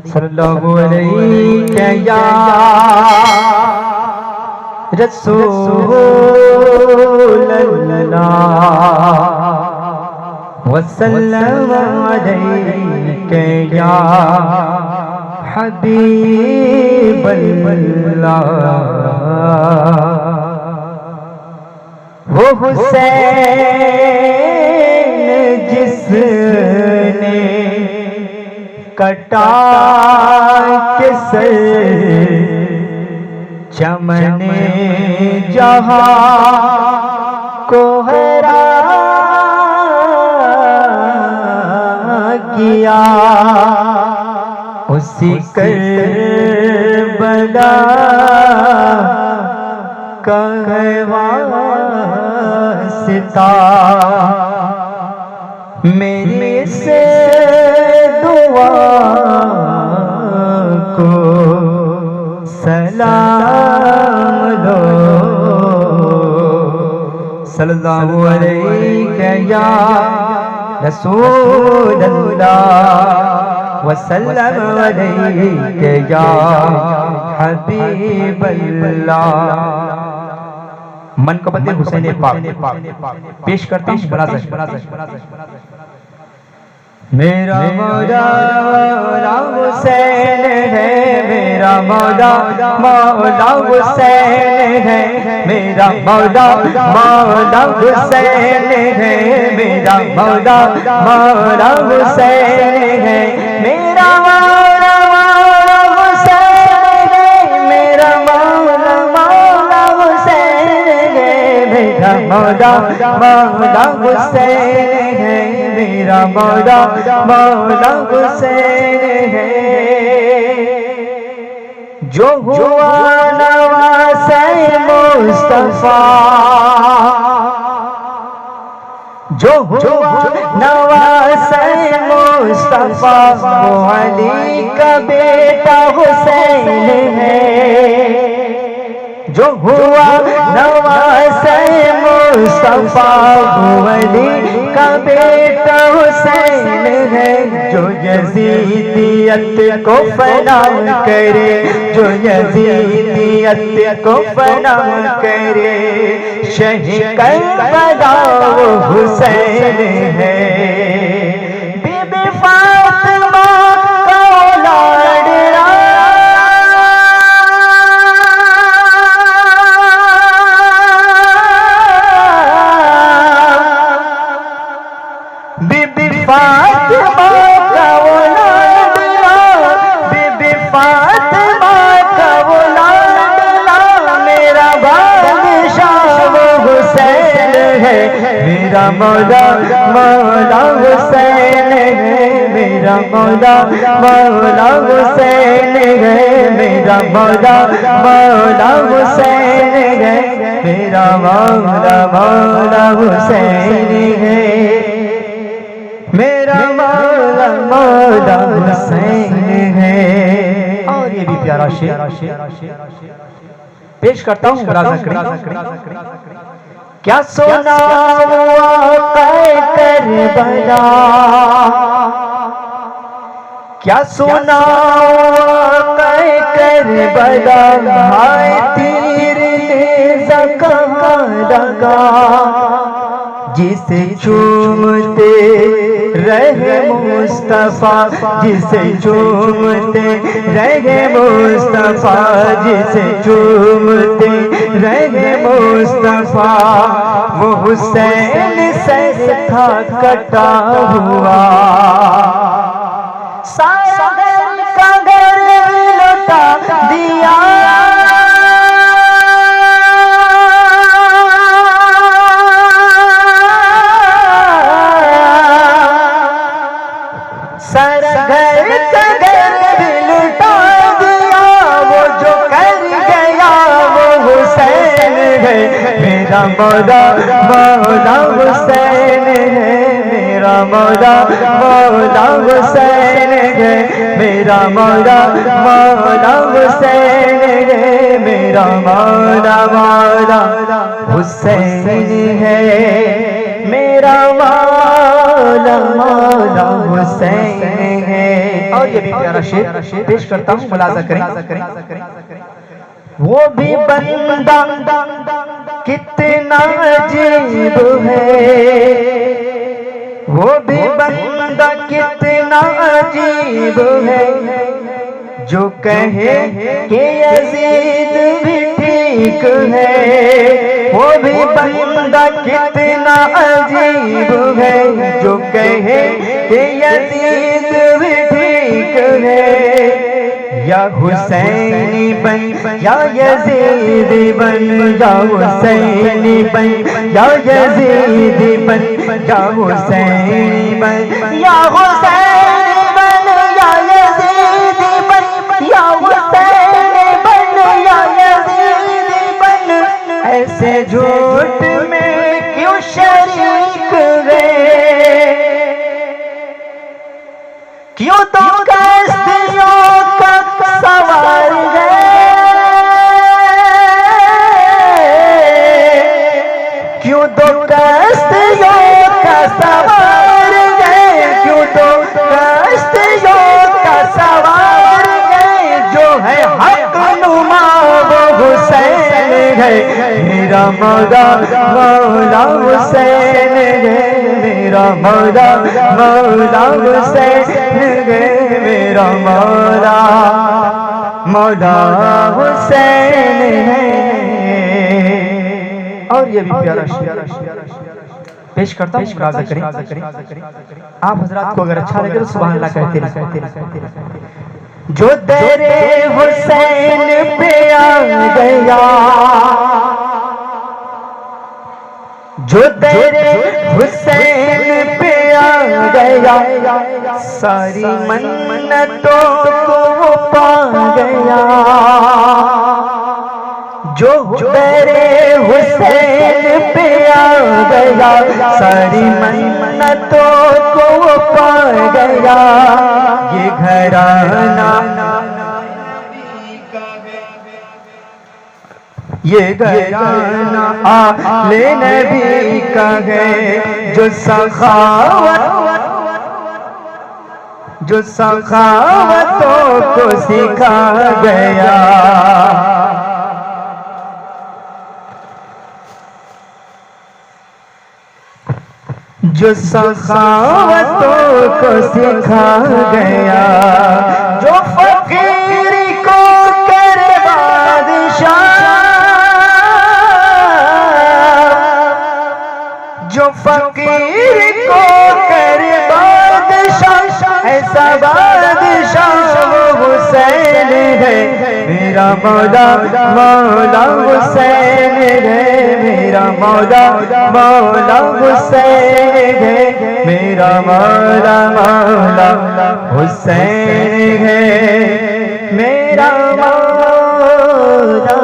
सल्लल्लाहु अलैहि या रसूलल्लाह वसल्लम अलैहि या हबीबल्लाह। वो हुसैन जिसने कटा के सर चमने जहां को हरा किया, उसी करबला का है वास्ता। मेरी से दुआ को सलाम लो। सल्लल्लाहु अलैहि या रसूलल्लाह वसल्लम अलैहि या हबीबल्लाह। मनक़बत हुसैन पाक पेश करता हूँ। मेरा मौला मौला हुसैन है, मेरा मौला मौला हुसैन है, मेरा मौला मौला हुसैन है, मेरा मौला मौला हुसैन है, मेरा मौला मौला हुसैन है, मेरा मौला मौला हुसैन है, मेरा मौला मौला हुसैन है, मेरा मौला मौला हुसैन है। जो हुआ नवासे मुस्तफा, जो हुआ नवासे मुस्तफा, वो अली का बेटा हुसैन है। जो हुआ नवासे मुस्तफा, वो अली का बेटा हुसैन है। जो यजीदियत को फना करे, जो यजीदियत को फना करे, शहीद करबला वो हुसैन है। बीबी फातिमा का लाडला, बीबी फातिमा का वो लाडला, बीबी फातिमा का वो लाडला, मेरा बादशाह वो हुसैन है। मेरा मौला मौला हुसैन है, मेरा मौला मौला हुसैन है, मेरा मौला मौला हुसैन है, मेरा मौला मौला हुसैन है, मेरा मौला मौला हुसैन है। और ये भी प्यारा शेर पेश करता हूँ। क्या सुना करबला, क्या सुना करबला, भाई तीर ने कहाँ लगा, जिसे चूमते रहे मुस्तफा, जिसे चूमते रहे मुस्तफा, जिसे चूमते रहे मुस्तफा, वो हुसैन से था कटा हुआ। सारा घर का घर लौटा दिया, सारा घर का घर भी लुटा दिया, वो जो कर गया वो हुसैन है। मेरा मौला मौला हुसैन है, मेरा मौला मौला हुसैन है, मेरा मौला मौला हुसैन है, मेरा मौला मौला हुसैन है, मेरा मौला मौला मौला हुसैन है। और ये भी प्यारा शेर पेश करता हूँ, मुलाजा करें। वो भी बंदा कितना अजीब है, वो भी बंदा कितना अजीब है, जो कहे कि यजीद भी ठीक है। वो भी बंदा कितना अजीब है, जो कहे कि यजीद भी ठीक है। या हुसैनी बन या यजीदी बन, या हुसैनी बन या यजीदी बन, या हुसैनी बन या हुसैनी बन, या यजीदी बन, या हुसैनी बन या यजीदी बन। ऐसे झूठ में क्यों शरीक है, क्यों तो कस्तियों का सवार है, क्यों तो कस्तियों का सवार है, क्यों तो कस्तियों का सवार है। जो है हक नुमा वो हुसैन है, मेरा मौला मौला हुसैन है, मेरा मौला मौला हुसैन है, मेरा मौला मौला हुसैन है। और ये भी प्यारा शेर पेश करता हूँ, मुलाजा करें। आप हजरात को अगर अच्छा लगे तो सुभान अल्लाह कहते रहें। जो तेरे हुसैन पे आ गया, जो तेरे हुसैन पे आ गया, सारी मन्नतों को वो पा गया। जो तेरे हुसैन पे आ गया, सारी मन्नतों को वो पा गया। ये घराना ये घराना आले नबी का है, जो सखावतों को सिखा गया। जो सखावतों को सिखा गया, जो फकीर को करे बादशाह, जो फकीर को करे बादशाह, ऐसा बादशाह वो हुसैन है, मेरा मौला मौला हुसैन है, मेरा मौला मौला हुसैन है, मेरा मौला मौला हुसैन है, मेरा मौला